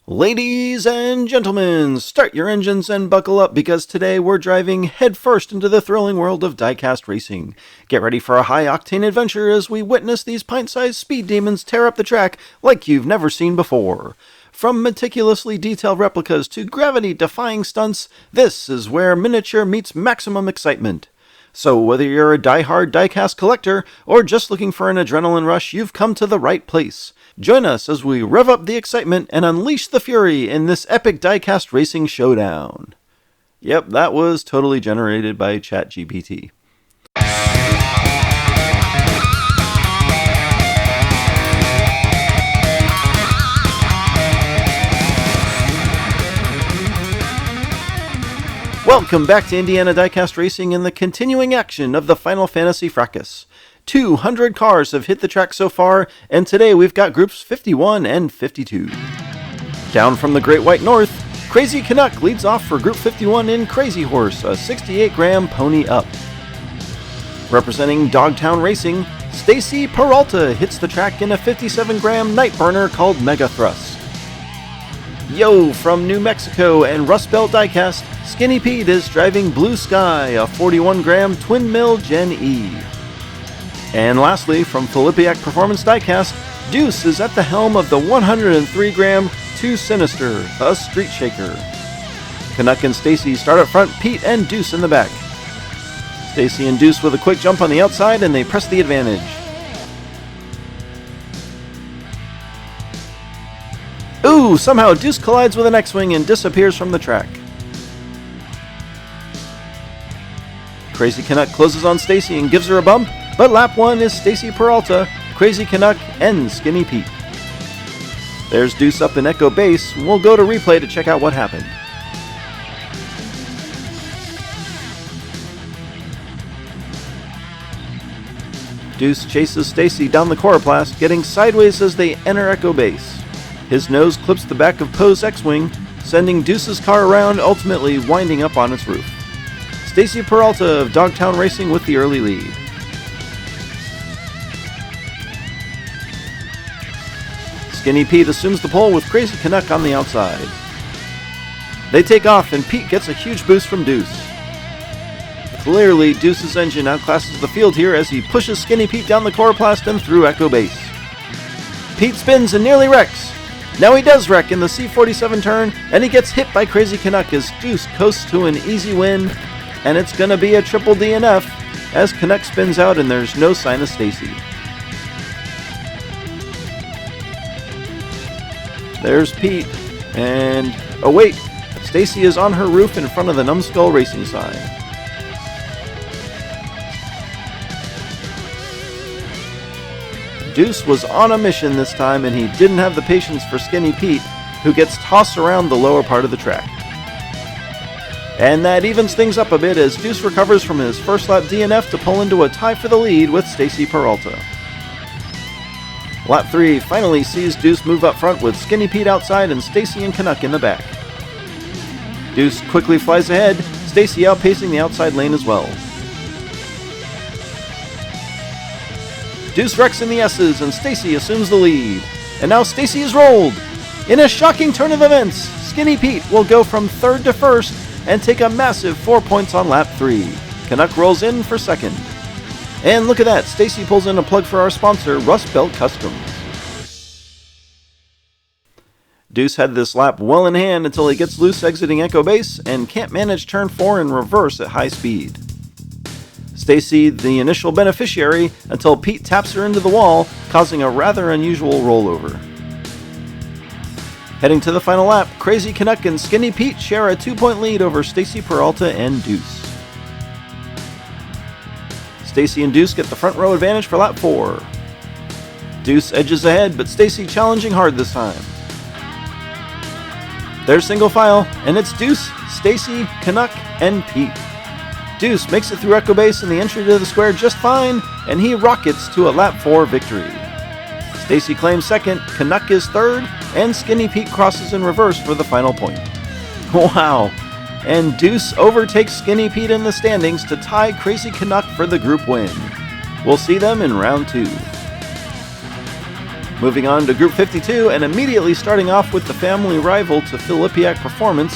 Ladies and gentlemen, start your engines and buckle up because today we're driving headfirst into the thrilling world of diecast racing. Get ready for a high-octane adventure as we witness these pint-sized speed demons tear up the track like you've never seen before. From meticulously detailed replicas to gravity-defying stunts, this is where miniature meets maximum excitement. So whether you're a die-hard diecast collector or just looking for an adrenaline rush, you've come to the right place. Join us as we rev up the excitement and unleash the fury in this epic diecast racing showdown. Yep, that was totally generated by ChatGPT. Welcome back to Indiana Diecast Racing and the continuing action of the Final Fantasy Fracas. 200 cars have hit the track so far, and today we've got groups 51 and 52. Down from the Great White North, Crazy Canuck leads off for Group 51 in Crazy Horse, a 68-gram pony up. Representing Dogtown Racing, Stacy Peralta hits the track in a 57-gram Nightburner called Mega Thrust. Yo from New Mexico and Rust Belt Diecast, Skinny Pete is driving Blue Sky, a 41-gram Twin Mill Gen E. And lastly, from Filipiak Performance Diecast, Deuce is at the helm of the 103-gram Too Sinister, a street shaker. Canuck and Stacy start up front, Pete and Deuce in the back. Stacy and Deuce with a quick jump on the outside, and they press the advantage. Ooh, somehow Deuce collides with an X-Wing and disappears from the track. Crazy Canuck closes on Stacy and gives her a bump, but lap 1 is Stacy Peralta, Crazy Canuck, and Skinny Pete. There's Deuce up in Echo Base. We'll go to replay to check out what happened. Deuce chases Stacy down the Coroplast, getting sideways as they enter Echo Base. His nose clips the back of Poe's X-Wing, sending Deuce's car around, ultimately winding up on its roof. Stacy Peralta of Dogtown Racing with the early lead. Skinny Pete assumes the pole with Crazy Canuck on the outside. They take off and Pete gets a huge boost from Deuce. Clearly, Deuce's engine outclasses the field here as he pushes Skinny Pete down the Coroplast and through Echo Base. Pete spins and nearly wrecks. Now he does wreck in the C-47 turn, and he gets hit by Crazy Canuck as Deuce coasts to an easy win, and it's gonna be a triple DNF as Canuck spins out and there's no sign of Stacy. There's Pete, and oh wait, Stacy is on her roof in front of the Numbskull Racing sign. Deuce was on a mission this time, and he didn't have the patience for Skinny Pete, who gets tossed around the lower part of the track. And that evens things up a bit as Deuce recovers from his first lap DNF to pull into a tie for the lead with Stacy Peralta. Lap 3 finally sees Deuce move up front with Skinny Pete outside and Stacy and Canuck in the back. Deuce quickly flies ahead, Stacy outpacing the outside lane as well. Deuce wrecks in the S's and Stacy assumes the lead. And now Stacy is rolled! In a shocking turn of events, Skinny Pete will go from third to first and take a massive 4 points on lap 3. Canuck rolls in for second. And look at that, Stacy pulls in a plug for our sponsor, Rust Belt Customs. Deuce had this lap well in hand until he gets loose exiting Echo Base and can't manage turn 4 in reverse at high speed. Stacy, the initial beneficiary, until Pete taps her into the wall, causing a rather unusual rollover. Heading to the final lap, Crazy Canuck and Skinny Pete share a 2-point lead over Stacy Peralta and Deuce. Stacy and Deuce get the front row advantage for lap 4. Deuce edges ahead, but Stacy challenging hard this time. There's single file, and it's Deuce, Stacy, Canuck, and Pete. Deuce makes it through Echo Base and the entry to the square just fine, and he rockets to a lap 4 victory. Stacy claims second, Canuck is third, and Skinny Pete crosses in reverse for the final point. Wow! And Deuce overtakes Skinny Pete in the standings to tie Crazy Canuck for the group win. We'll see them in round 2. Moving on to Group 52 and immediately starting off with the family rival to Filipiak Performance,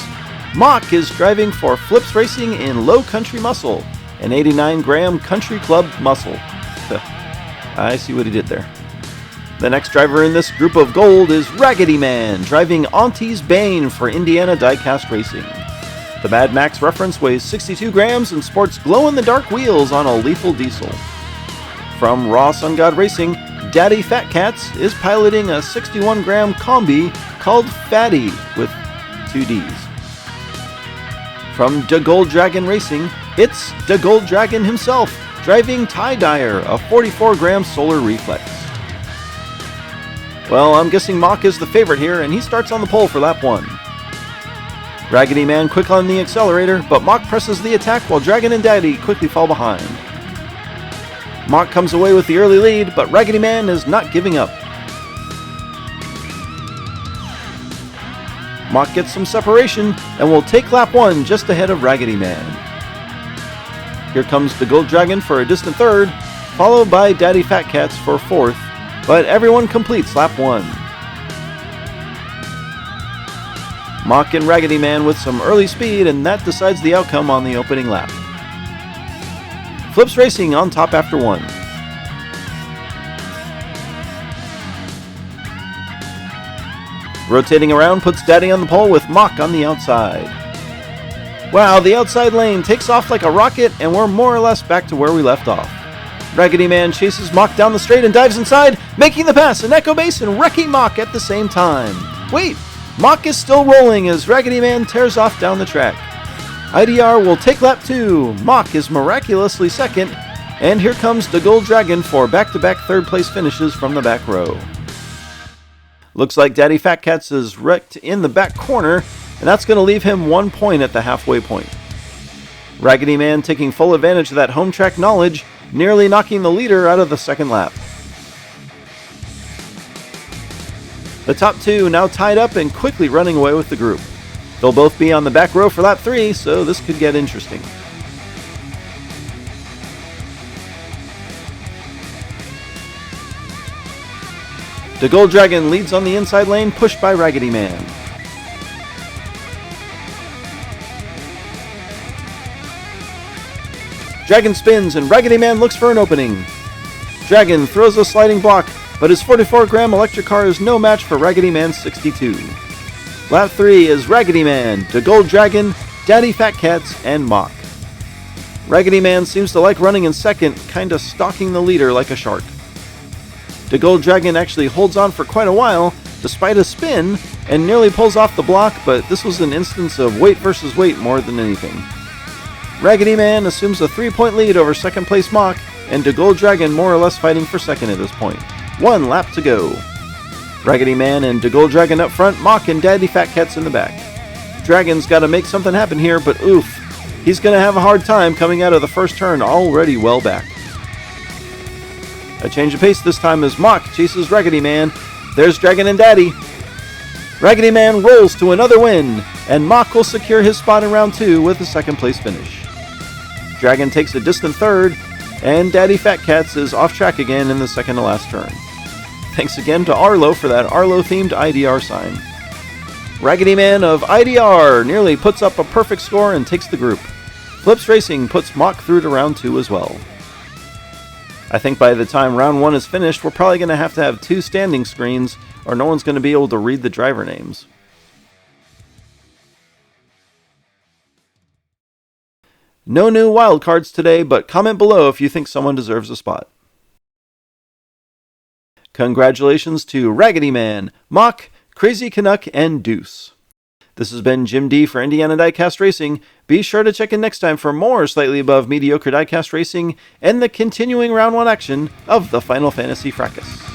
Mock is driving for Flips Racing in Low Country Muscle, an 89-gram Country Club muscle. I see what he did there. The next driver in this group of gold is Raggedy Man, driving Auntie's Bane for Indiana Diecast Racing. The Mad Max reference weighs 62 grams and sports glow-in-the-dark wheels on a lethal diesel. From Raw Sun God Racing, Daddy Fat Cats is piloting a 61-gram combi called Fatty with 2 Ds. From Da Gold Dragon Racing, it's Da Gold Dragon himself, driving Tie Dyer, a 44-gram Solar Reflex. Well, I'm guessing Mock is the favorite here, and he starts on the pole for lap 1. Raggedy Man quick on the accelerator, but Mock presses the attack while Dragon and Daddy quickly fall behind. Mock comes away with the early lead, but Raggedy Man is not giving up. Mock gets some separation and will take lap 1 just ahead of Raggedy Man. Here comes the Gold Dragon for a distant third, followed by Daddy Fat Cats for 4th, but everyone completes lap 1. Mock and Raggedy Man with some early speed, and that decides the outcome on the opening lap. Flips Racing on top after 1. Rotating around puts Daddy on the pole with Mock on the outside. Wow, the outside lane takes off like a rocket, and we're more or less back to where we left off. Raggedy Man chases Mock down the straight and dives inside, making the pass, an echo base, and wrecking Mock at the same time. Wait, Mock is still rolling as Raggedy Man tears off down the track. IDR will take lap 2, Mock is miraculously second, and here comes the Gold Dragon for back-to-back third-place finishes from the back row. Looks like Daddy Fat Cats is wrecked in the back corner, and that's going to leave him 1 point at the halfway point. Raggedy Man taking full advantage of that home track knowledge, nearly knocking the leader out of the second lap. The top 2 now tied up and quickly running away with the group. They'll both be on the back row for lap 3, so this could get interesting. The Gold Dragon leads on the inside lane, pushed by Raggedy Man. Dragon spins and Raggedy Man looks for an opening. Dragon throws a sliding block, but his 44-gram electric car is no match for Raggedy Man's 62. Lap 3 is Raggedy Man, the Gold Dragon, Daddy Fat Cats, and Mock. Raggedy Man seems to like running in second, kinda stalking the leader like a shark. The Gold Dragon actually holds on for quite a while, despite a spin, and nearly pulls off the block, but this was an instance of weight versus weight more than anything. Raggedy Man assumes a 3-point lead over second place Mock, and the Gold Dragon more or less fighting for second at this point. 1 lap to go. Raggedy Man and the Gold Dragon up front, Mock and Daddy Fat Cats in the back. Dragon's got to make something happen here, but oof, he's going to have a hard time coming out of the first turn already well back. A change of pace this time as Mock chases Raggedy Man. There's Dragon and Daddy. Raggedy Man rolls to another win, and Mock will secure his spot in round 2 with a second place finish. Dragon takes a distant third, and Daddy Fat Cats is off track again in the second to last turn. Thanks again to Arlo for that Arlo-themed IDR sign. Raggedy Man of IDR nearly puts up a perfect score and takes the group. Flips Racing puts Mock through to round 2 as well. I think by the time round 1 is finished, we're probably going to have 2 standing screens, or no one's going to be able to read the driver names. No new wildcards today, but comment below if you think someone deserves a spot. Congratulations to Raggedy Man, Mock, Crazy Canuck, and Deuce. This has been Jim D for Indiana Diecast Racing. Be sure to check in next time for more slightly above mediocre diecast racing and the continuing round 1 action of the Final Fantasy Fracas.